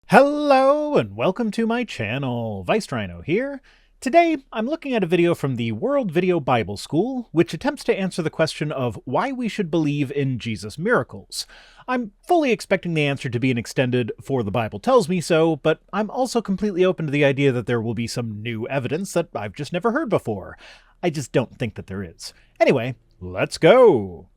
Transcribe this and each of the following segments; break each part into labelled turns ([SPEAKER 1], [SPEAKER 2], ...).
[SPEAKER 1] Hello and welcome to my channel, Rhino here. Today, I'm looking at a video from the World Video Bible School, which attempts to answer the question of why we should believe in Jesus' miracles. I'm fully expecting the answer to be an extended "for the Bible tells me so," but I'm also completely open to the idea that there will be some new evidence that I've just never heard before. I just don't think that there is. Anyway, let's go!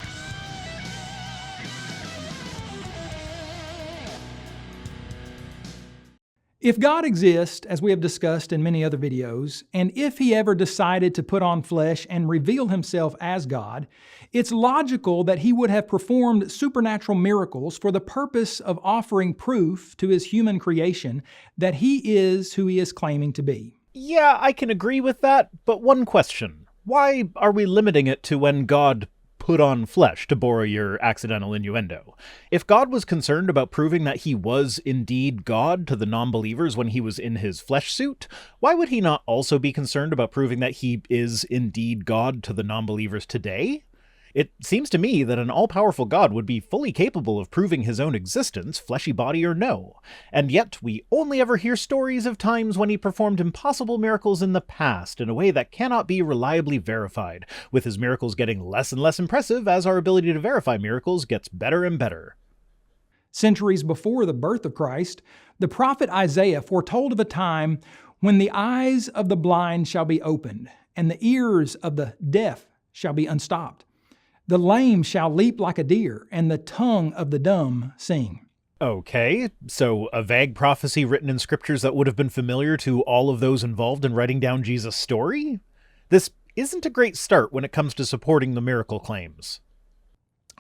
[SPEAKER 2] If God exists, as we have discussed in many other videos, and if He ever decided to put on flesh and reveal Himself as God, it's logical that He would have performed supernatural miracles for the purpose of offering proof to His human creation that He is who He is claiming to be.
[SPEAKER 1] Yeah, I can agree with that, but one question. Why are we limiting it to when God put on flesh, to borrow your accidental innuendo? If God was concerned about proving that He was indeed God to the non-believers when He was in His flesh suit, why would He not also be concerned about proving that He is indeed God to the non-believers today? It seems to me that an all-powerful God would be fully capable of proving His own existence, fleshy body or no, and yet we only ever hear stories of times when He performed impossible miracles in the past in a way that cannot be reliably verified, with His miracles getting less and less impressive as our ability to verify miracles gets better and better.
[SPEAKER 2] Centuries before the birth of Christ, the prophet Isaiah foretold of a time when the eyes of the blind shall be opened, and the ears of the deaf shall be unstopped. The lame shall leap like a deer, and the tongue of the dumb sing.
[SPEAKER 1] Okay, so a vague prophecy written in scriptures that would have been familiar to all of those involved in writing down Jesus' story? This isn't a great start when it comes to supporting the miracle claims.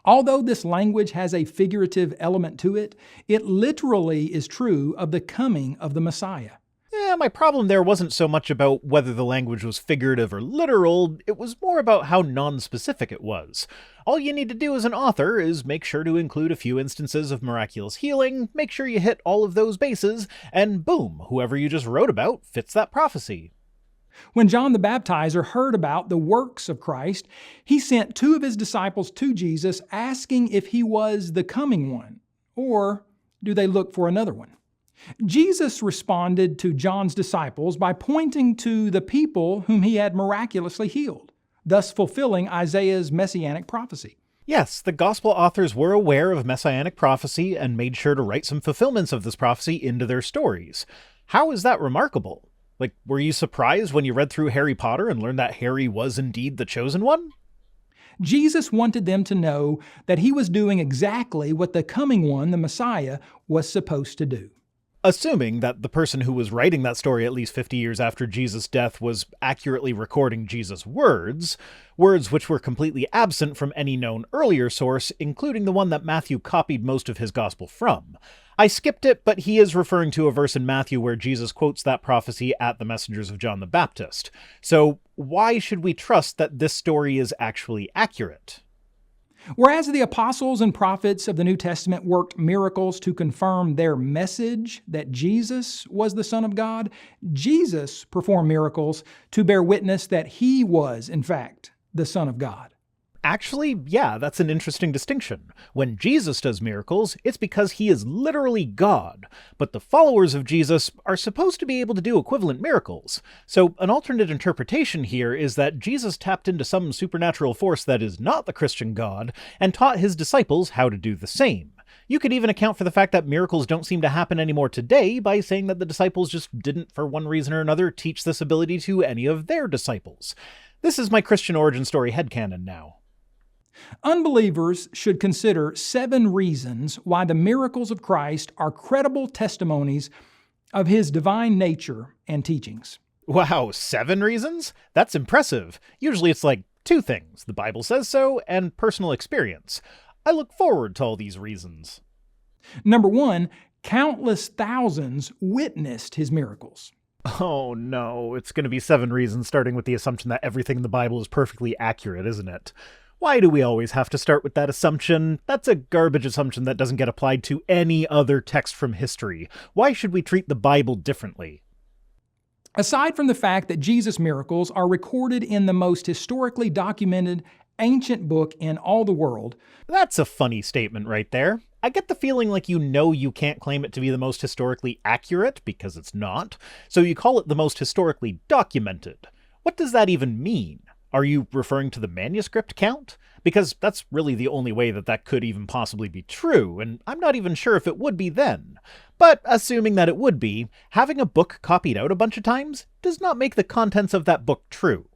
[SPEAKER 2] Although this language has a figurative element to it, it literally is true of the coming of the Messiah.
[SPEAKER 1] Yeah, my problem there wasn't so much about whether the language was figurative or literal, it was more about how non-specific it was. All you need to do as an author is make sure to include a few instances of miraculous healing, make sure you hit all of those bases, and boom, whoever you just wrote about fits that prophecy.
[SPEAKER 2] When John the Baptizer heard about the works of Christ, he sent two of his disciples to Jesus asking if he was the coming one, or do they look for another one? Jesus responded to John's disciples by pointing to the people whom he had miraculously healed, thus fulfilling Isaiah's messianic prophecy.
[SPEAKER 1] Yes, the gospel authors were aware of messianic prophecy and made sure to write some fulfillments of this prophecy into their stories. How is that remarkable? Like, were you surprised when you read through Harry Potter and learned that Harry was indeed the chosen one?
[SPEAKER 2] Jesus wanted them to know that he was doing exactly what the coming one, the Messiah, was supposed to do.
[SPEAKER 1] Assuming that the person who was writing that story at least 50 years after Jesus' death was accurately recording Jesus' words which were completely absent from any known earlier source, including the one that Matthew copied most of his gospel from. I skipped it, but he is referring to a verse in Matthew where Jesus quotes that prophecy at the messengers of John the Baptist. So why should we trust that this story is actually accurate?
[SPEAKER 2] Whereas the apostles and prophets of the New Testament worked miracles to confirm their message that Jesus was the Son of God, Jesus performed miracles to bear witness that he was, in fact, the Son of God.
[SPEAKER 1] Actually, yeah, that's an interesting distinction. When Jesus does miracles, it's because he is literally God, but the followers of Jesus are supposed to be able to do equivalent miracles. So an alternate interpretation here is that Jesus tapped into some supernatural force that is not the Christian God and taught his disciples how to do the same. You could even account for the fact that miracles don't seem to happen anymore today by saying that the disciples just didn't, for one reason or another, teach this ability to any of their disciples. This is my Christian origin story headcanon now.
[SPEAKER 2] Unbelievers should consider 7 reasons why the miracles of Christ are credible testimonies of his divine nature and teachings.
[SPEAKER 1] Wow, 7 reasons? That's impressive. Usually it's like 2 things: the Bible says so, and personal experience. I look forward to all these reasons.
[SPEAKER 2] Number 1, countless thousands witnessed his miracles.
[SPEAKER 1] Oh no, it's going to be 7 reasons, starting with the assumption that everything in the Bible is perfectly accurate, isn't it? Why do we always have to start with that assumption? That's a garbage assumption that doesn't get applied to any other text from history. Why should we treat the Bible differently?
[SPEAKER 2] Aside from the fact that Jesus' miracles are recorded in the most historically documented ancient book in all the world.
[SPEAKER 1] That's a funny statement right there. I get the feeling like you can't claim it to be the most historically accurate, because it's not, so you call it the most historically documented. What does that even mean? Are you referring to the manuscript count? Because that's really the only way that could even possibly be true, and I'm not even sure if it would be then. But assuming that it would be, having a book copied out a bunch of times does not make the contents of that book true.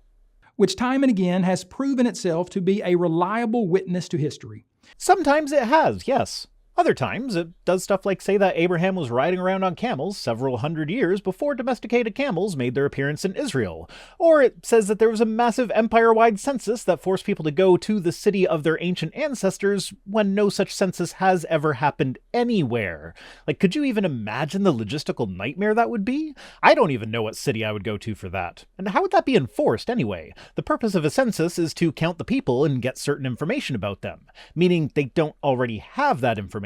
[SPEAKER 2] Which time and again has proven itself to be a reliable witness to history.
[SPEAKER 1] Sometimes it has, yes. Other times, it does stuff like say that Abraham was riding around on camels several hundred years before domesticated camels made their appearance in Israel. Or it says that there was a massive empire-wide census that forced people to go to the city of their ancient ancestors when no such census has ever happened anywhere. Like, could you even imagine the logistical nightmare that would be? I don't even know what city I would go to for that. And how would that be enforced anyway? The purpose of a census is to count the people and get certain information about them, meaning they don't already have that information.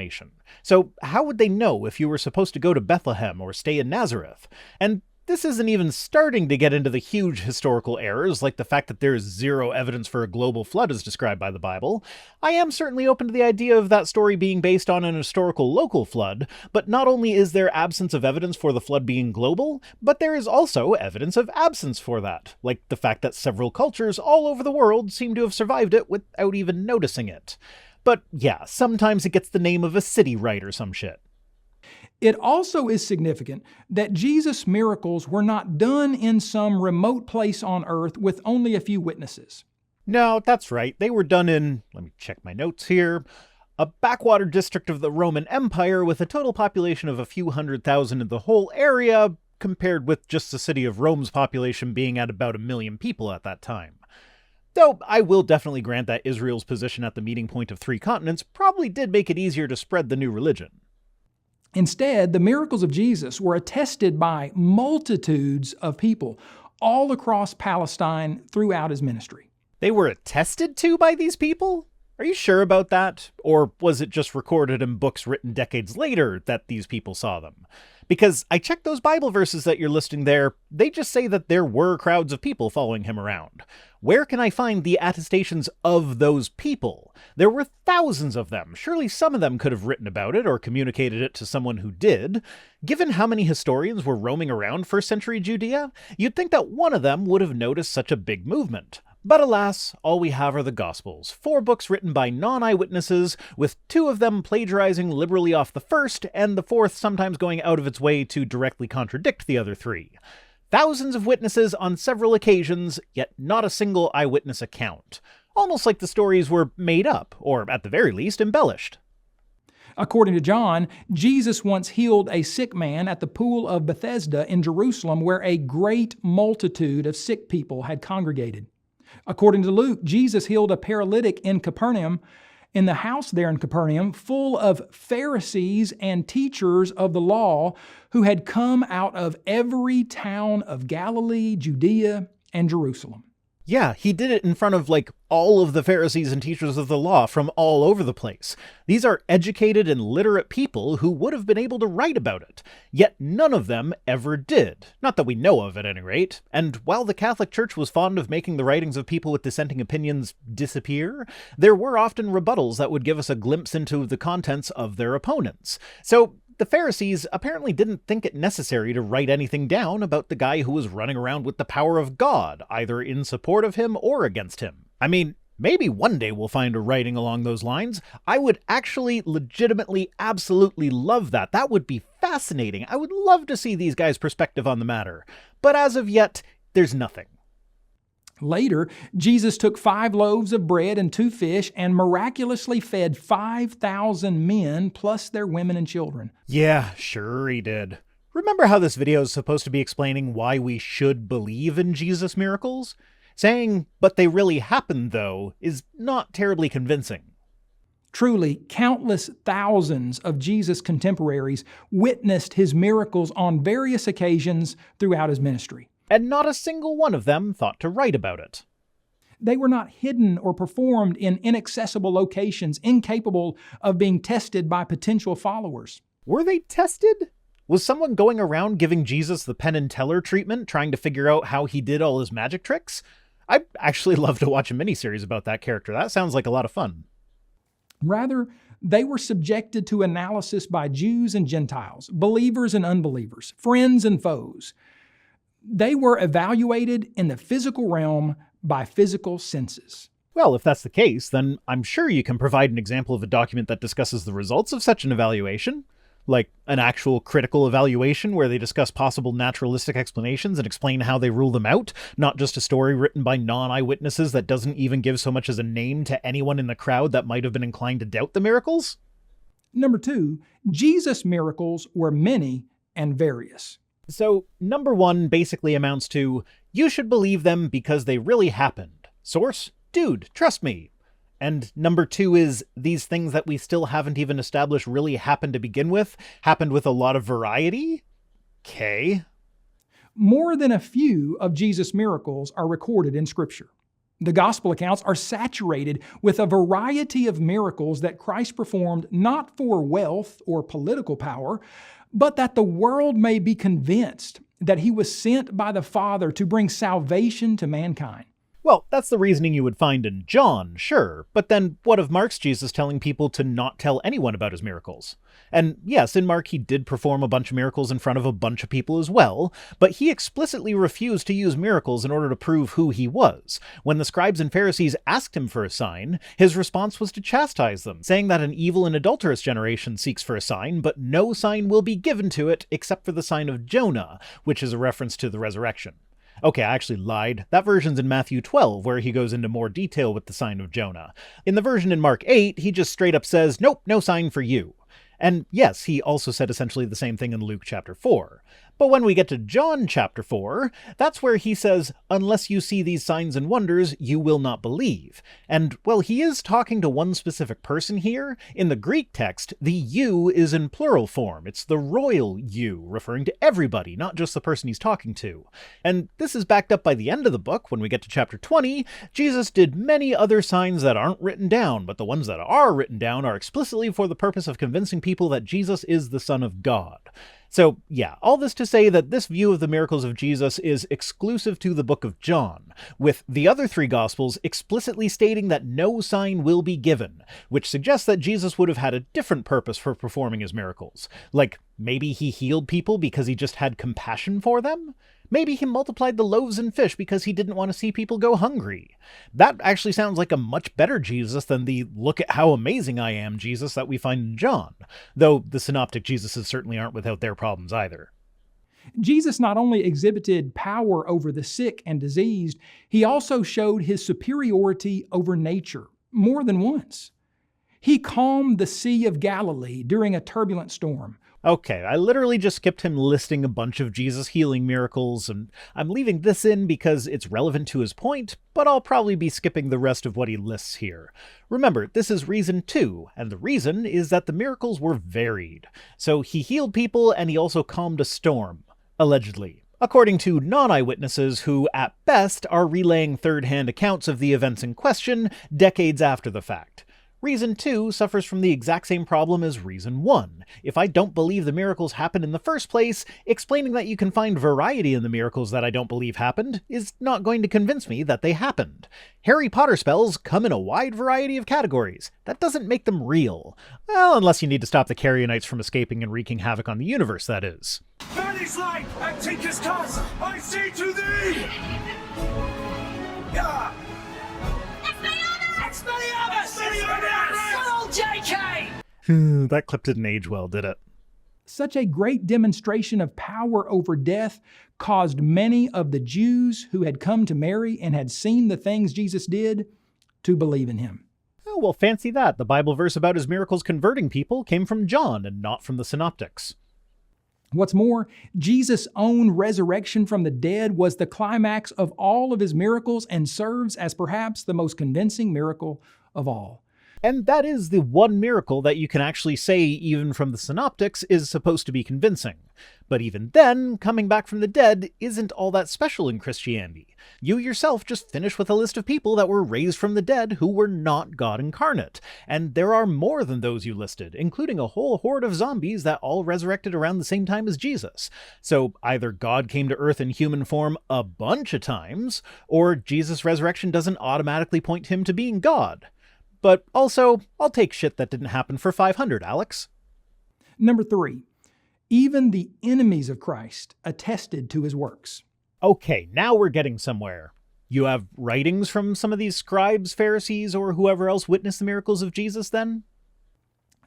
[SPEAKER 1] So how would they know if you were supposed to go to Bethlehem or stay in Nazareth? And this isn't even starting to get into the huge historical errors, like the fact that there is zero evidence for a global flood as described by the Bible. I am certainly open to the idea of that story being based on an historical local flood, but not only is there absence of evidence for the flood being global, but there is also evidence of absence for that, like the fact that several cultures all over the world seem to have survived it without even noticing it. But yeah, sometimes it gets the name of a city right or some shit.
[SPEAKER 2] It also is significant that Jesus' miracles were not done in some remote place on earth with only a few witnesses.
[SPEAKER 1] No, that's right. They were done in, let me check my notes here, a backwater district of the Roman Empire with a total population of a few 100,000 in the whole area, compared with just the city of Rome's population being at about 1 million people at that time. Though I will definitely grant that Israel's position at the meeting point of 3 continents probably did make it easier to spread the new religion.
[SPEAKER 2] Instead, the miracles of Jesus were attested by multitudes of people all across Palestine throughout his ministry.
[SPEAKER 1] They were attested to by these people? Are you sure about that? Or was it just recorded in books written decades later that these people saw them? Because I checked those Bible verses that you're listing there, they just say that there were crowds of people following him around. Where can I find the attestations of those people? There were thousands of them. Surely some of them could have written about it or communicated it to someone who did. Given how many historians were roaming around first century Judea, you'd think that one of them would have noticed such a big movement. But alas, all we have are the Gospels, 4 books written by non-eyewitnesses, with 2 of them plagiarizing liberally off the first, and the 4th sometimes going out of its way to directly contradict the other 3. Thousands of witnesses on several occasions, yet not a single eyewitness account. Almost like the stories were made up, or at the very least, embellished.
[SPEAKER 2] According to John, Jesus once healed a sick man at the pool of Bethesda in Jerusalem, where a great multitude of sick people had congregated. According to Luke, Jesus healed a paralytic in Capernaum, in the house there in Capernaum, full of Pharisees and teachers of the law who had come out of every town of Galilee, Judea, and Jerusalem.
[SPEAKER 1] Yeah, he did it in front of, all of the Pharisees and teachers of the law from all over the place. These are educated and literate people who would have been able to write about it, yet none of them ever did. Not that we know of, at any rate. And while the Catholic Church was fond of making the writings of people with dissenting opinions disappear, there were often rebuttals that would give us a glimpse into the contents of their opponents. So the Pharisees apparently didn't think it necessary to write anything down about the guy who was running around with the power of God, either in support of him or against him. I mean, maybe one day we'll find a writing along those lines. I would actually legitimately absolutely love that. That would be fascinating. I would love to see these guys' perspective on the matter. But as of yet, there's nothing.
[SPEAKER 2] Later, Jesus took 5 loaves of bread and 2 fish and miraculously fed 5,000 men plus their women and children.
[SPEAKER 1] Yeah, sure he did. Remember how this video is supposed to be explaining why we should believe in Jesus' miracles? Saying, but they really happened though, is not terribly convincing.
[SPEAKER 2] Truly, countless thousands of Jesus' contemporaries witnessed his miracles on various occasions throughout his ministry.
[SPEAKER 1] And not a single one of them thought to write about it.
[SPEAKER 2] They were not hidden or performed in inaccessible locations, incapable of being tested by potential followers.
[SPEAKER 1] Were they tested? Was someone going around giving Jesus the Penn and Teller treatment, trying to figure out how he did all his magic tricks? I'd actually love to watch a miniseries about that character. That sounds like a lot of fun.
[SPEAKER 2] Rather, They were subjected to analysis by Jews and Gentiles, believers and unbelievers, friends and foes. They were evaluated in the physical realm by physical senses.
[SPEAKER 1] Well, if that's the case, then I'm sure you can provide an example of a document that discusses the results of such an evaluation. Like an actual critical evaluation where they discuss possible naturalistic explanations and explain how they rule them out, not just a story written by non-eyewitnesses that doesn't even give so much as a name to anyone in the crowd that might have been inclined to doubt the miracles?
[SPEAKER 2] Number 2, Jesus' miracles were many and various.
[SPEAKER 1] So, number 1 basically amounts to, you should believe them because they really happened. Source? Dude, trust me. And number 2 is, these things that we still haven't even established really happened to begin with, happened with a lot of variety? Okay.
[SPEAKER 2] More than a few of Jesus' miracles are recorded in Scripture. The gospel accounts are saturated with a variety of miracles that Christ performed not for wealth or political power, but that the world may be convinced that he was sent by the Father to bring salvation to mankind.
[SPEAKER 1] Well, that's the reasoning you would find in John, sure, but then what of Mark's Jesus telling people to not tell anyone about his miracles? And yes, in Mark he did perform a bunch of miracles in front of a bunch of people as well, but he explicitly refused to use miracles in order to prove who he was. When the scribes and Pharisees asked him for a sign, his response was to chastise them, saying that an evil and adulterous generation seeks for a sign, but no sign will be given to it except for the sign of Jonah, which is a reference to the resurrection. Okay, I actually lied. That version's in Matthew 12, where he goes into more detail with the sign of Jonah. In the version in Mark 8, he just straight up says, nope, no sign for you. And yes, he also said essentially the same thing in Luke chapter 4. But when we get to John chapter 4, that's where he says, unless you see these signs and wonders, you will not believe. And, well, he is talking to one specific person here. In the Greek text, the you is in plural form. It's the royal you, referring to everybody, not just the person he's talking to. And this is backed up by the end of the book. When we get to chapter 20, Jesus did many other signs that aren't written down, but the ones that are written down are explicitly for the purpose of convincing people that Jesus is the Son of God. So, yeah, all this to say that this view of the miracles of Jesus is exclusive to the book of John, with the other 3 Gospels explicitly stating that no sign will be given, which suggests that Jesus would have had a different purpose for performing his miracles. Like, maybe he healed people because he just had compassion for them? Maybe he multiplied the loaves and fish because he didn't want to see people go hungry. That actually sounds like a much better Jesus than the look at how amazing I am Jesus that we find in John, though the synoptic Jesuses certainly aren't without their problems either.
[SPEAKER 2] Jesus not only exhibited power over the sick and diseased, he also showed his superiority over nature more than once. He calmed the Sea of Galilee during a turbulent storm.
[SPEAKER 1] Okay, I literally just skipped him listing a bunch of Jesus healing miracles, and I'm leaving this in because it's relevant to his point, but I'll probably be skipping the rest of what he lists here. Remember, this is reason 2, and the reason is that the miracles were varied. So he healed people and he also calmed a storm, allegedly. According to non-eyewitnesses who, at best, are relaying third-hand accounts of the events in question decades after the fact. Reason 2 suffers from the exact same problem as Reason 1. If I don't believe the miracles happened in the first place, explaining that you can find variety in the miracles that I don't believe happened is not going to convince me that they happened. Harry Potter spells come in a wide variety of categories. That doesn't make them real. Well, unless you need to stop the Carrionites from escaping and wreaking havoc on the universe, that is.
[SPEAKER 3] Vanity's light and Tinker's cause, I say to thee! Yeah.
[SPEAKER 1] That clip didn't age well, did it?
[SPEAKER 2] Such a great demonstration of power over death caused many of the Jews who had come to Mary and had seen the things Jesus did to believe in him.
[SPEAKER 1] Oh, well, fancy that. The Bible verse about his miracles converting people came from John and not from the synoptics.
[SPEAKER 2] What's more, Jesus' own resurrection from the dead was the climax of all of his miracles and serves as perhaps the most convincing miracle of all.
[SPEAKER 1] And that is the one miracle that you can actually say, even from the synoptics, is supposed to be convincing. But even then, coming back from the dead isn't all that special in Christianity. You yourself just finished with a list of people that were raised from the dead who were not God incarnate. And there are more than those you listed, including a whole horde of zombies that all resurrected around the same time as Jesus. So either God came to Earth in human form a bunch of times, or Jesus' resurrection doesn't automatically point him to being God. but also, I'll take shit that didn't happen for 500, Alex.
[SPEAKER 2] Number 3, even the enemies of Christ attested to his works.
[SPEAKER 1] Okay, now we're getting somewhere. You have writings from some of these scribes, Pharisees, or whoever else witnessed the miracles of Jesus then?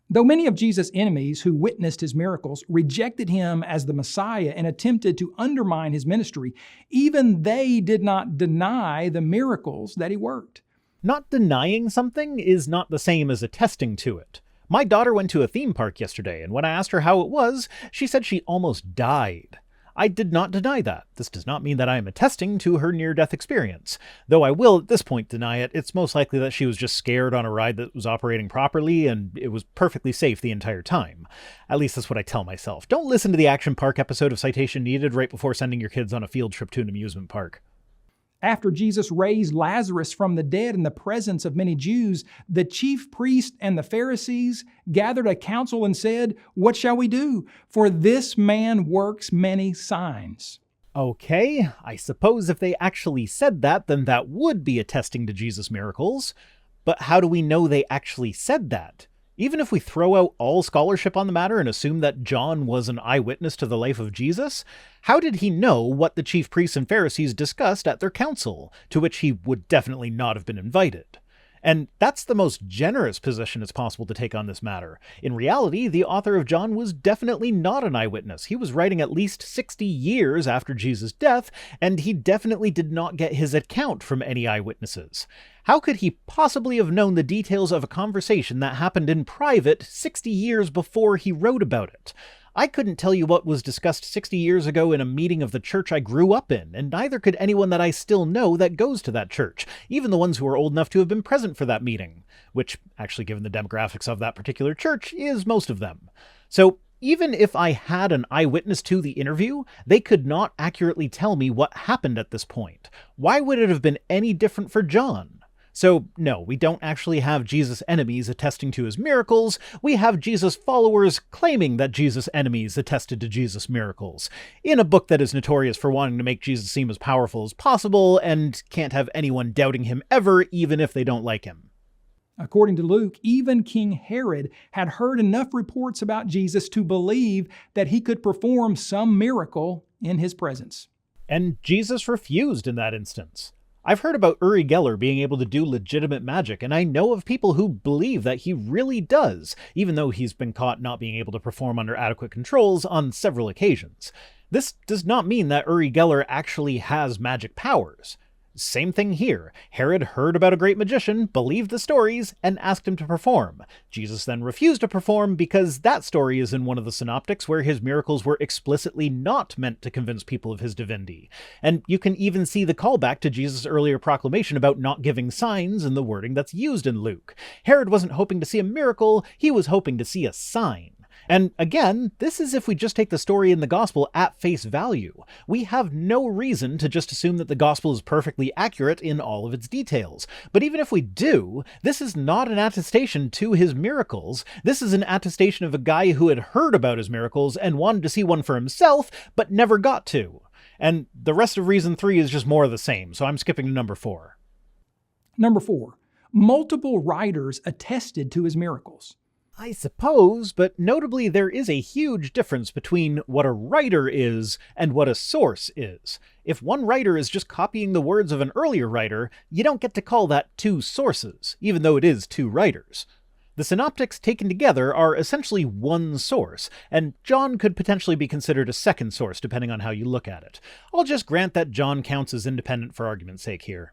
[SPEAKER 2] Though many of Jesus' enemies who witnessed his miracles rejected him as the Messiah and attempted to undermine his ministry, even they did not deny the miracles that he worked.
[SPEAKER 1] Not denying something is not the same as attesting to it. My daughter went to a theme park yesterday, and when I asked her how it was, she said she almost died. I did not deny that. This does not mean that I am attesting to her near-death experience. Though I will at this point deny it, it's most likely that she was just scared on a ride that was operating properly, and it was perfectly safe the entire time. At least that's what I tell myself. Don't listen to the Action Park episode of Citation Needed right before sending your kids on a field trip to an amusement park.
[SPEAKER 2] After Jesus raised Lazarus from the dead in the presence of many Jews, the chief priests and the Pharisees gathered a council and said, "What shall we do? For this man works many signs."
[SPEAKER 1] Okay, I suppose if they actually said that, then that would be attesting to Jesus' miracles. But how do we know they actually said that? Even if we throw out all scholarship on the matter and assume that John was an eyewitness to the life of Jesus, how did he know what the chief priests and Pharisees discussed at their council, to which he would definitely not have been invited? And that's the most generous position it's possible to take on this matter. In reality, the author of John was definitely not an eyewitness. He was writing at least 60 years after Jesus' death, and he definitely did not get his account from any eyewitnesses. How could he possibly have known the details of a conversation that happened in private 60 years before he wrote about it? I couldn't tell you what was discussed 60 years ago in a meeting of the church I grew up in, and neither could anyone that I still know that goes to that church, even the ones who are old enough to have been present for that meeting, which, actually given the demographics of that particular church, is most of them. So, even if I had an eyewitness to the interview, they could not accurately tell me what happened at this point. Why would it have been any different for John? So, no, we don't actually have Jesus' enemies attesting to his miracles. We have Jesus' followers claiming that Jesus' enemies attested to Jesus' miracles, in a book that is notorious for wanting to make Jesus seem as powerful as possible and can't have anyone doubting him ever, even if they don't like him.
[SPEAKER 2] According to Luke, even King Herod had heard enough reports about Jesus to believe that he could perform some miracle in his presence.
[SPEAKER 1] And Jesus refused in that instance. I've heard about Uri Geller being able to do legitimate magic, and I know of people who believe that he really does, even though he's been caught not being able to perform under adequate controls on several occasions. This does not mean that Uri Geller actually has magic powers. Same thing here. Herod heard about a great magician, believed the stories, and asked him to perform. Jesus then refused to perform because that story is in one of the synoptics where his miracles were explicitly not meant to convince people of his divinity. And you can even see the callback to Jesus' earlier proclamation about not giving signs in the wording that's used in Luke. Herod wasn't hoping to see a miracle, he was hoping to see a sign. And again, this is if we just take the story in the gospel at face value. We have no reason to just assume that the gospel is perfectly accurate in all of its details. But even if we do, this is not an attestation to his miracles. This is an attestation of a guy who had heard about his miracles and wanted to see one for himself, but never got to. And the rest of reason 3 is just more of the same, so I'm skipping to number 4.
[SPEAKER 2] Number 4, multiple writers attested to his miracles.
[SPEAKER 1] I suppose, but notably there is a huge difference between what a writer is and what a source is. If one writer is just copying the words of an earlier writer, you don't get to call that 2 sources, even though it is 2 writers. The synoptics taken together are essentially one source, and John could potentially be considered a second source depending on how you look at it. I'll just grant that John counts as independent for argument's sake here.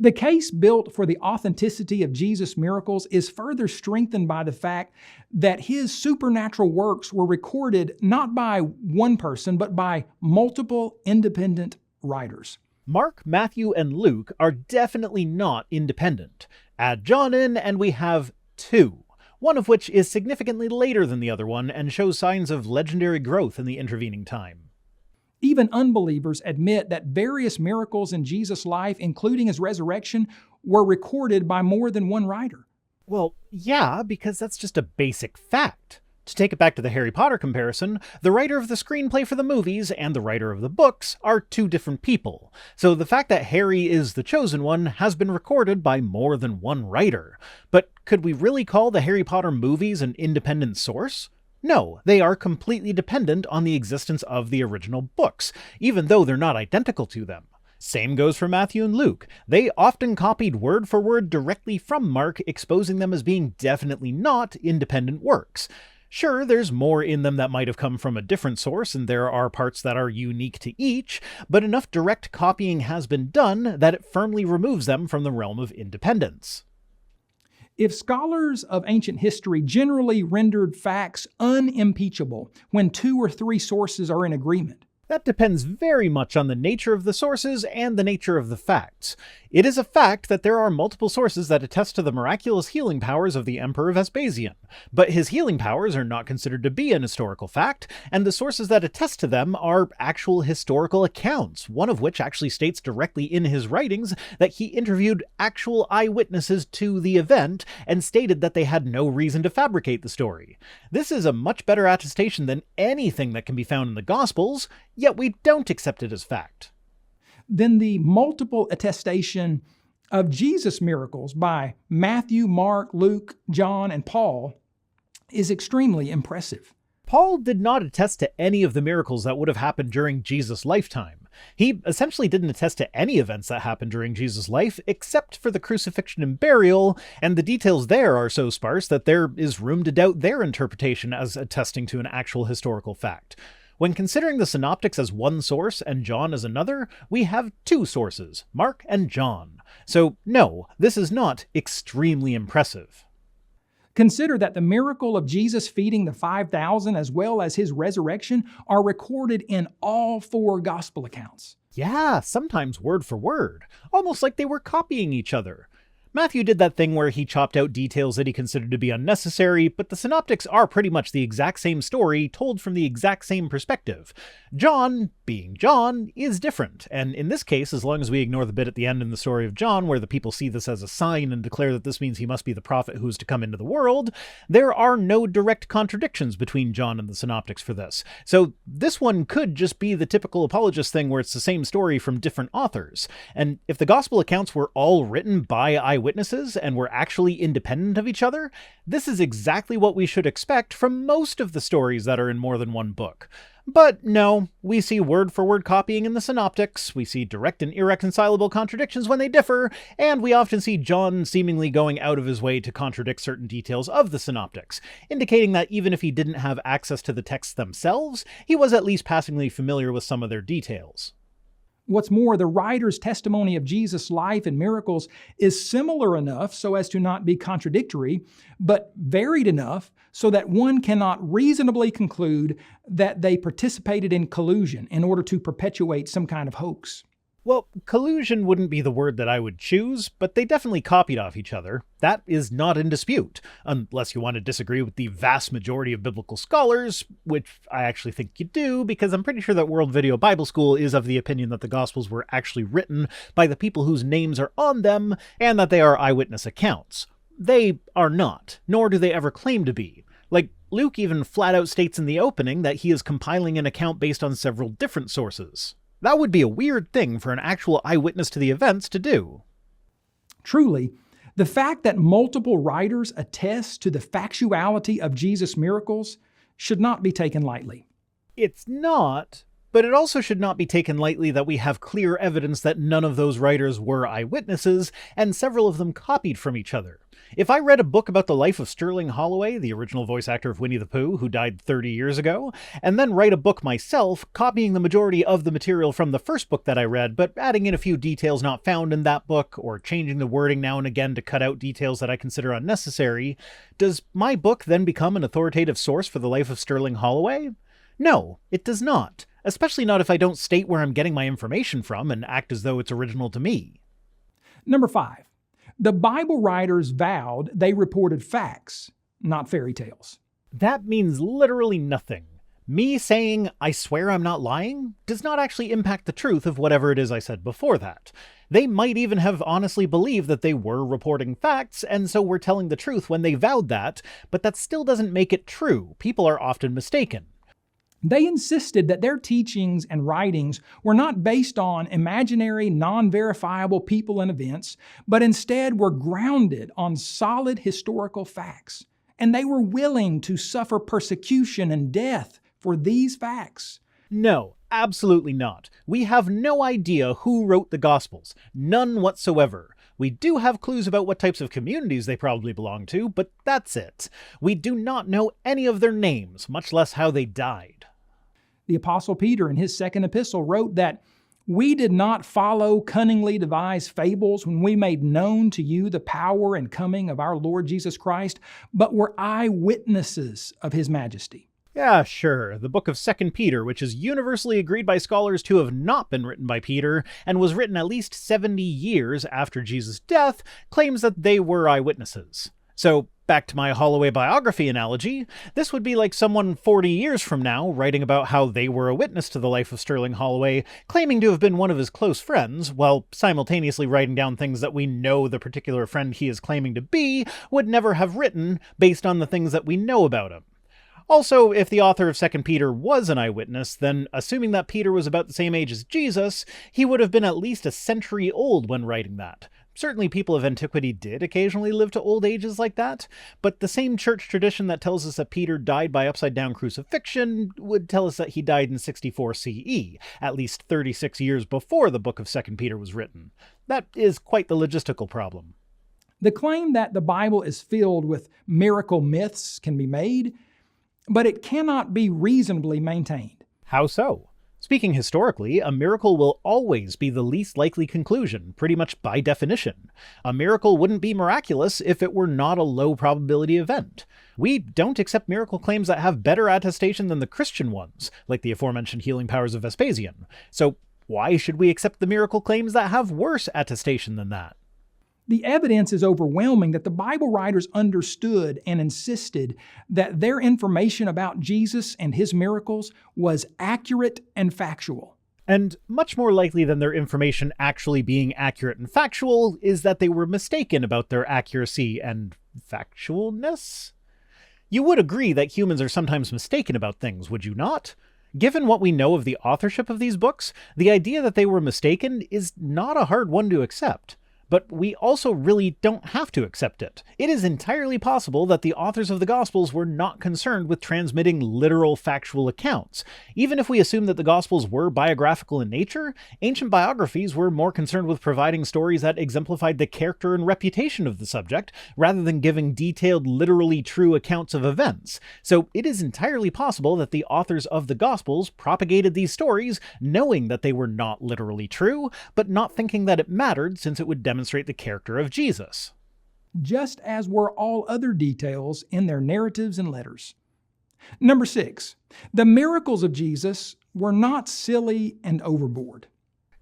[SPEAKER 2] The case built for the authenticity of Jesus' miracles is further strengthened by the fact that his supernatural works were recorded not by one person, but by multiple independent writers.
[SPEAKER 1] Mark, Matthew, and Luke are definitely not independent. Add John in, and we have 2, one of which is significantly later than the other one and shows signs of legendary growth in the intervening time.
[SPEAKER 2] Even unbelievers admit that various miracles in Jesus' life, including his resurrection, were recorded by more than one writer.
[SPEAKER 1] Well, yeah, because that's just a basic fact. To take it back to the Harry Potter comparison, the writer of the screenplay for the movies and the writer of the books are two different people. So the fact that Harry is the chosen one has been recorded by more than one writer. But could we really call the Harry Potter movies an independent source? No, they are completely dependent on the existence of the original books, even though they're not identical to them. Same goes for Matthew and Luke. They often copied word for word directly from Mark, exposing them as being definitely not independent works. Sure, there's more in them that might have come from a different source, and there are parts that are unique to each, but enough direct copying has been done that it firmly removes them from the realm of independence.
[SPEAKER 2] If scholars of ancient history generally rendered facts unimpeachable when 2 or 3 sources are in agreement,
[SPEAKER 1] that depends very much on the nature of the sources and the nature of the facts. It is a fact that there are multiple sources that attest to the miraculous healing powers of the Emperor Vespasian, but his healing powers are not considered to be an historical fact, and the sources that attest to them are actual historical accounts, one of which actually states directly in his writings that he interviewed actual eyewitnesses to the event and stated that they had no reason to fabricate the story. This is a much better attestation than anything that can be found in the Gospels, yet we don't accept it as fact.
[SPEAKER 2] Then the multiple attestation of Jesus' miracles by Matthew, Mark, Luke, John, and Paul is extremely impressive.
[SPEAKER 1] Paul did not attest to any of the miracles that would have happened during Jesus' lifetime. He essentially didn't attest to any events that happened during Jesus' life, except for the crucifixion and burial, and the details there are so sparse that there is room to doubt their interpretation as attesting to an actual historical fact. When considering the synoptics as one source and John as another, we have 2 sources, Mark and John. So no, this is not extremely impressive.
[SPEAKER 2] Consider that the miracle of Jesus feeding the 5,000 as well as his resurrection are recorded in all 4 gospel accounts.
[SPEAKER 1] Yeah, sometimes word for word, almost like they were copying each other. Matthew did that thing where he chopped out details that he considered to be unnecessary, but the synoptics are pretty much the exact same story told from the exact same perspective. John, being John, is different, and in this case, as long as we ignore the bit at the end in the story of John where the people see this as a sign and declare that this means he must be the prophet who is to come into the world, there are no direct contradictions between John and the synoptics for this. So this one could just be the typical apologist thing where it's the same story from different authors. And if the gospel accounts were all written by eyewitnesses and were actually independent of each other, this is exactly what we should expect from most of the stories that are in more than one book. But no, we see word-for-word copying in the synoptics, we see direct and irreconcilable contradictions when they differ, and we often see John seemingly going out of his way to contradict certain details of the synoptics, indicating that even if he didn't have access to the texts themselves, he was at least passingly familiar with some of their details.
[SPEAKER 2] What's more, the writer's testimony of Jesus' life and miracles is similar enough so as to not be contradictory, but varied enough so that one cannot reasonably conclude that they participated in collusion in order to perpetuate some kind of hoax.
[SPEAKER 1] Well, collusion wouldn't be the word that I would choose, but they definitely copied off each other. That is not in dispute, unless you want to disagree with the vast majority of biblical scholars, which I actually think you do, because I'm pretty sure that World Video Bible School is of the opinion that the Gospels were actually written by the people whose names are on them, and that they are eyewitness accounts. They are not, nor do they ever claim to be. Like, Luke even flat out states in the opening that he is compiling an account based on several different sources. That would be a weird thing for an actual eyewitness to the events to do.
[SPEAKER 2] Truly, the fact that multiple writers attest to the factuality of Jesus' miracles should not be taken lightly.
[SPEAKER 1] It's not, but it also should not be taken lightly that we have clear evidence that none of those writers were eyewitnesses, and several of them copied from each other. If I read a book about the life of Sterling Holloway, the original voice actor of Winnie the Pooh, who died 30 years ago, and then write a book myself, copying the majority of the material from the first book that I read, but adding in a few details not found in that book, or changing the wording now and again to cut out details that I consider unnecessary, does my book then become an authoritative source for the life of Sterling Holloway? No, it does not. Especially not if I don't state where I'm getting my information from and act as though it's original to me.
[SPEAKER 2] Number 5. The Bible writers vowed they reported facts, not fairy tales.
[SPEAKER 1] That means literally nothing. Me saying, I swear I'm not lying, does not actually impact the truth of whatever it is I said before that. They might even have honestly believed that they were reporting facts, and so were telling the truth when they vowed that, but that still doesn't make it true. People are often mistaken.
[SPEAKER 2] They insisted that their teachings and writings were not based on imaginary, non-verifiable people and events, but instead were grounded on solid historical facts. And they were willing to suffer persecution and death for these facts.
[SPEAKER 1] No, absolutely not. We have no idea who wrote the Gospels. None whatsoever. We do have clues about what types of communities they probably belong to, but that's it. We do not know any of their names, much less how they died.
[SPEAKER 2] The Apostle Peter in his second epistle wrote that, "We did not follow cunningly devised fables when we made known to you the power and coming of our Lord Jesus Christ, but were eyewitnesses of His majesty."
[SPEAKER 1] Yeah, sure. The book of 2 Peter, which is universally agreed by scholars to have not been written by Peter, and was written at least 70 years after Jesus' death, claims that they were eyewitnesses. So, back to my Holloway biography analogy, this would be like someone 40 years from now writing about how they were a witness to the life of Sterling Holloway, claiming to have been one of his close friends, while simultaneously writing down things that we know the particular friend he is claiming to be would never have written based on the things that we know about him. Also, if the author of 2 Peter was an eyewitness, then assuming that Peter was about the same age as Jesus, he would have been at least a century old when writing that. Certainly people of antiquity did occasionally live to old ages like that, but the same church tradition that tells us that Peter died by upside-down crucifixion would tell us that he died in 64 CE, at least 36 years before the book of 2 Peter was written. That is quite the logistical problem.
[SPEAKER 2] The claim that the Bible is filled with miracle myths can be made, but it cannot be reasonably maintained.
[SPEAKER 1] How so? Speaking historically, a miracle will always be the least likely conclusion, pretty much by definition. A miracle wouldn't be miraculous if it were not a low probability event. We don't accept miracle claims that have better attestation than the Christian ones, like the aforementioned healing powers of Vespasian. So why should we accept the miracle claims that have worse attestation than that?
[SPEAKER 2] The evidence is overwhelming that the Bible writers understood and insisted that their information about Jesus and His miracles was accurate and factual.
[SPEAKER 1] And much more likely than their information actually being accurate and factual is that they were mistaken about their accuracy and factualness? You would agree that humans are sometimes mistaken about things, would you not? Given what we know of the authorship of these books, the idea that they were mistaken is not a hard one to accept. But we also really don't have to accept it. It is entirely possible that the authors of the Gospels were not concerned with transmitting literal factual accounts. Even if we assume that the Gospels were biographical in nature, ancient biographies were more concerned with providing stories that exemplified the character and reputation of the subject, rather than giving detailed, literally true accounts of events. So it is entirely possible that the authors of the Gospels propagated these stories knowing that they were not literally true, but not thinking that it mattered since it would demonstrate the character of Jesus.
[SPEAKER 2] Just as were all other details in their narratives and letters. Number 6, the miracles of Jesus were not silly and overboard.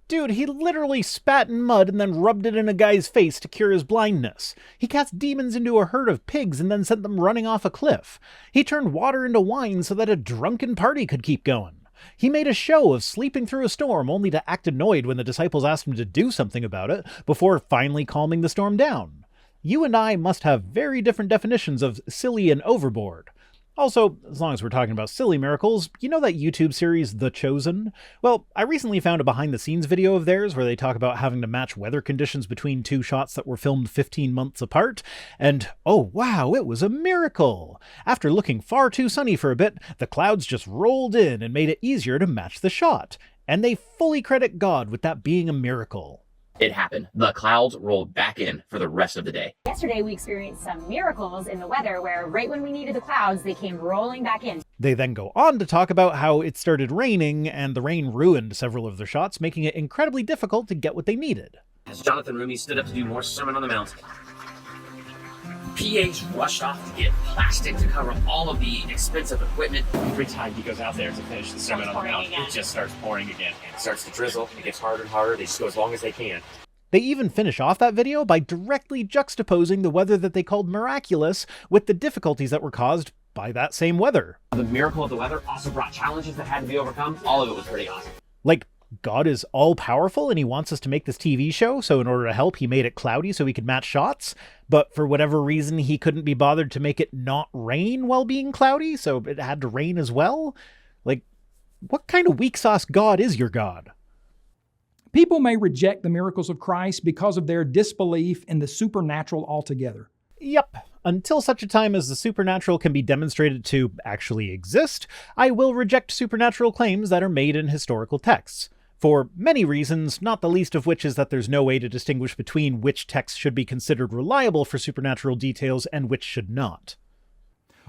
[SPEAKER 1] Dude, he literally spat in mud and then rubbed it in a guy's face to cure his blindness. He cast demons into a herd of pigs and then sent them running off a cliff. He turned water into wine so that a drunken party could keep going. He made a show of sleeping through a storm only to act annoyed when the disciples asked him to do something about it, before finally calming the storm down. You and I must have very different definitions of silly and overboard. Also, as long as we're talking about silly miracles, you know that YouTube series The Chosen? Well, I recently found a behind-the-scenes video of theirs where they talk about having to match weather conditions between two shots that were filmed 15 months apart, and oh wow, it was a miracle! After looking far too sunny for a bit, the clouds just rolled in and made it easier to match the shot. And they fully credit God with that being a miracle.
[SPEAKER 4] It happened. The clouds rolled back in for the rest of the day.
[SPEAKER 5] Yesterday, we experienced some miracles in the weather where right when we needed the clouds, they came rolling back in.
[SPEAKER 1] They then go on to talk about how it started raining and the rain ruined several of their shots, making it incredibly difficult to get what they needed.
[SPEAKER 4] As Jonathan Rumi stood up to do more Sermon on the Mount, PH rushed off to get plastic to cover all of the expensive equipment. Every time he goes out there to finish the Sermon on the Mount, it just starts pouring again. It starts to drizzle, it gets harder and harder, they just go as long as they can.
[SPEAKER 1] They even finish off that video by directly juxtaposing the weather that they called miraculous with the difficulties that were caused by that same weather.
[SPEAKER 4] The miracle of the weather also brought challenges that had to be overcome. All of it was pretty awesome.
[SPEAKER 1] Like, God is all-powerful and he wants us to make this TV show, so in order to help, he made it cloudy so he could match shots, but for whatever reason, he couldn't be bothered to make it not rain while being cloudy, so it had to rain as well? Like, what kind of weak sauce God is your God?
[SPEAKER 2] People may reject the miracles of Christ because of their disbelief in the supernatural altogether.
[SPEAKER 1] Yep. Until such a time as the supernatural can be demonstrated to actually exist, I will reject supernatural claims that are made in historical texts. For many reasons, not the least of which is that there's no way to distinguish between which texts should be considered reliable for supernatural details and which should not.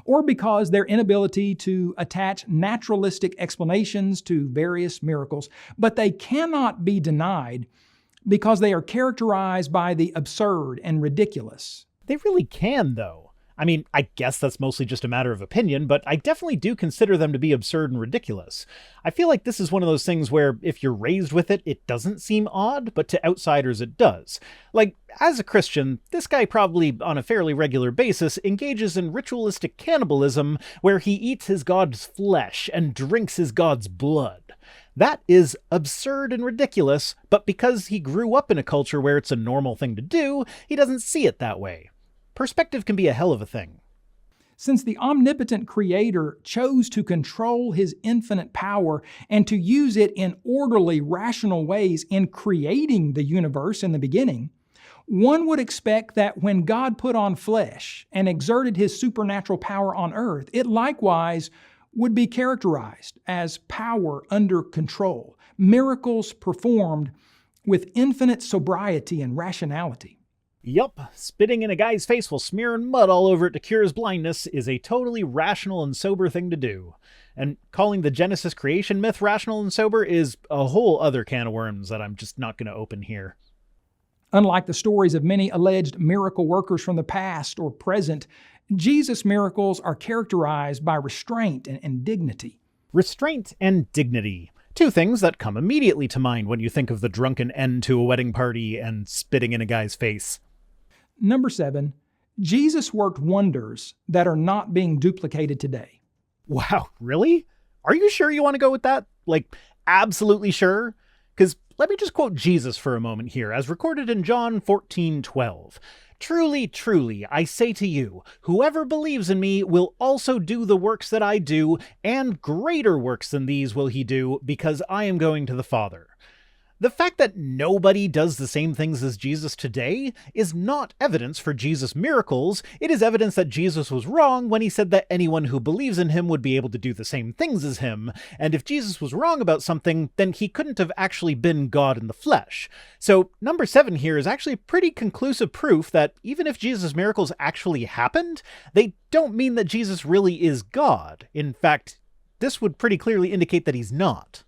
[SPEAKER 2] Or because their inability to attach naturalistic explanations to various miracles, but they cannot be denied because they are characterized by the absurd and ridiculous.
[SPEAKER 1] They really can, though. I mean, I guess that's mostly just a matter of opinion, but I definitely do consider them to be absurd and ridiculous. I feel like this is one of those things where if you're raised with it, it doesn't seem odd, but to outsiders it does. Like, as a Christian, this guy probably, on a fairly regular basis, engages in ritualistic cannibalism where he eats his god's flesh and drinks his god's blood. That is absurd and ridiculous, but because he grew up in a culture where it's a normal thing to do, he doesn't see it that way. Perspective can be a hell of a thing.
[SPEAKER 2] Since the omnipotent Creator chose to control His infinite power and to use it in orderly, rational ways in creating the universe in the beginning, one would expect that when God put on flesh and exerted His supernatural power on earth, it likewise would be characterized as power under control, miracles performed with infinite sobriety and rationality.
[SPEAKER 1] Yup, spitting in a guy's face while smearing mud all over it to cure his blindness is a totally rational and sober thing to do. And calling the Genesis creation myth rational and sober is a whole other can of worms that I'm just not going to open here.
[SPEAKER 2] Unlike the stories of many alleged miracle workers from the past or present, Jesus' miracles are characterized by restraint and dignity.
[SPEAKER 1] Restraint and dignity. Two things that come immediately to mind when you think of the drunken end to a wedding party and spitting in a guy's face.
[SPEAKER 2] Number 7, Jesus worked wonders that are not being duplicated today.
[SPEAKER 1] Wow, really? Are you sure you want to go with that? Like, absolutely sure? Because let me just quote Jesus for a moment here, as recorded in John 14:12. Truly, truly, I say to you, whoever believes in me will also do the works that I do, and greater works than these will he do, because I am going to the Father. The fact that nobody does the same things as Jesus today is not evidence for Jesus' miracles. It is evidence that Jesus was wrong when he said that anyone who believes in him would be able to do the same things as him. And if Jesus was wrong about something, then he couldn't have actually been God in the flesh. So number 7 here is actually pretty conclusive proof that even if Jesus' miracles actually happened, they don't mean that Jesus really is God. In fact, this would pretty clearly indicate that he's not.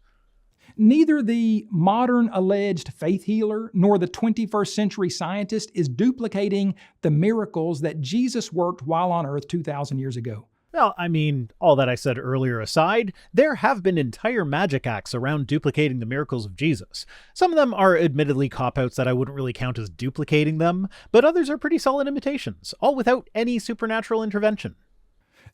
[SPEAKER 2] Neither the modern alleged faith healer nor the 21st century scientist is duplicating the miracles that Jesus worked while on earth 2,000 years ago.
[SPEAKER 1] Well, I mean, all that I said earlier aside, there have been entire magic acts around duplicating the miracles of Jesus. Some of them are admittedly cop-outs that I wouldn't really count as duplicating them, but others are pretty solid imitations, all without any supernatural intervention.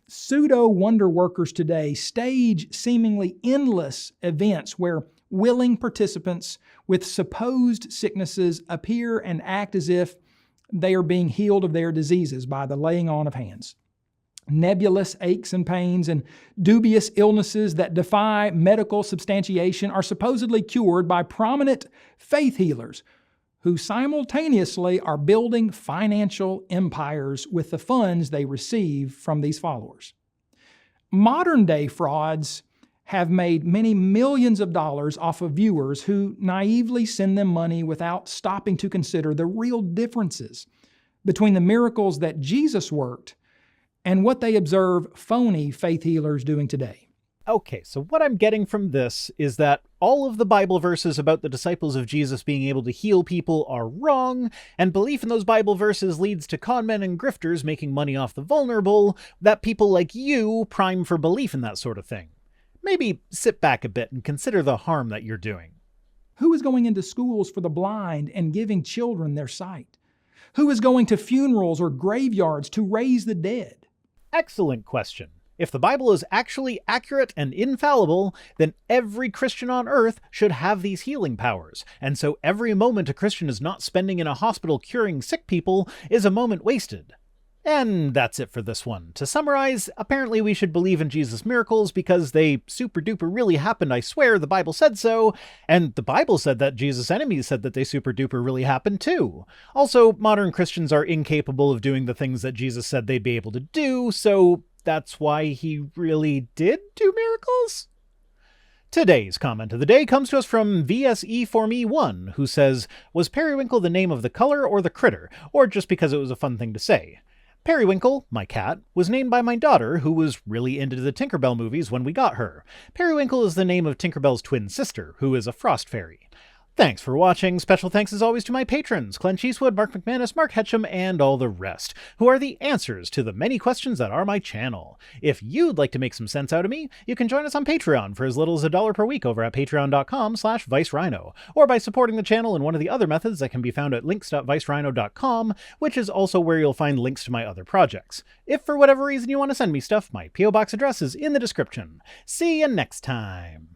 [SPEAKER 2] Pseudo-wonder workers today stage seemingly endless events where willing participants with supposed sicknesses appear and act as if they are being healed of their diseases by the laying on of hands. Nebulous aches and pains and dubious illnesses that defy medical substantiation are supposedly cured by prominent faith healers who simultaneously are building financial empires with the funds they receive from these followers. Modern-day frauds have made many millions of dollars off of viewers who naively send them money without stopping to consider the real differences between the miracles that Jesus worked and what they observe phony faith healers doing today.
[SPEAKER 1] Okay, so what I'm getting from this is that all of the Bible verses about the disciples of Jesus being able to heal people are wrong, and belief in those Bible verses leads to conmen and grifters making money off the vulnerable, that people like you prime for belief in that sort of thing. Maybe sit back a bit and consider the harm that you're doing.
[SPEAKER 2] Who is going into schools for the blind and giving children their sight? Who is going to funerals or graveyards to raise the dead?
[SPEAKER 1] Excellent question. If the Bible is actually accurate and infallible, then every Christian on earth should have these healing powers, and so every moment a Christian is not spending in a hospital curing sick people is a moment wasted. And that's it for this one. To summarize, apparently we should believe in Jesus' miracles because they super duper really happened, I swear, the Bible said so, and the Bible said that Jesus' enemies said that they super duper really happened too. Also, modern Christians are incapable of doing the things that Jesus said they'd be able to do, so that's why he really did do miracles? Today's comment of the day comes to us from VSE4Me1, who says, "Was periwinkle the name of the color or the critter, or just because it was a fun thing to say? Periwinkle, my cat, was named by my daughter, who was really into the Tinkerbell movies when we got her. Periwinkle is the name of Tinkerbell's twin sister, who is a frost fairy." Thanks for watching. Special thanks as always to my patrons, Glenn Cheesewood, Mark McManus, Mark Hetcham, and all the rest, who are the answers to the many questions that are my channel. If you'd like to make some sense out of me, you can join us on Patreon for as little as $1 per week over at patreon.com/ViceRhino, or by supporting the channel in one of the other methods that can be found at links.vicerhino.com, which is also where you'll find links to my other projects. If for whatever reason you want to send me stuff, my P.O. Box address is in the description. See you next time.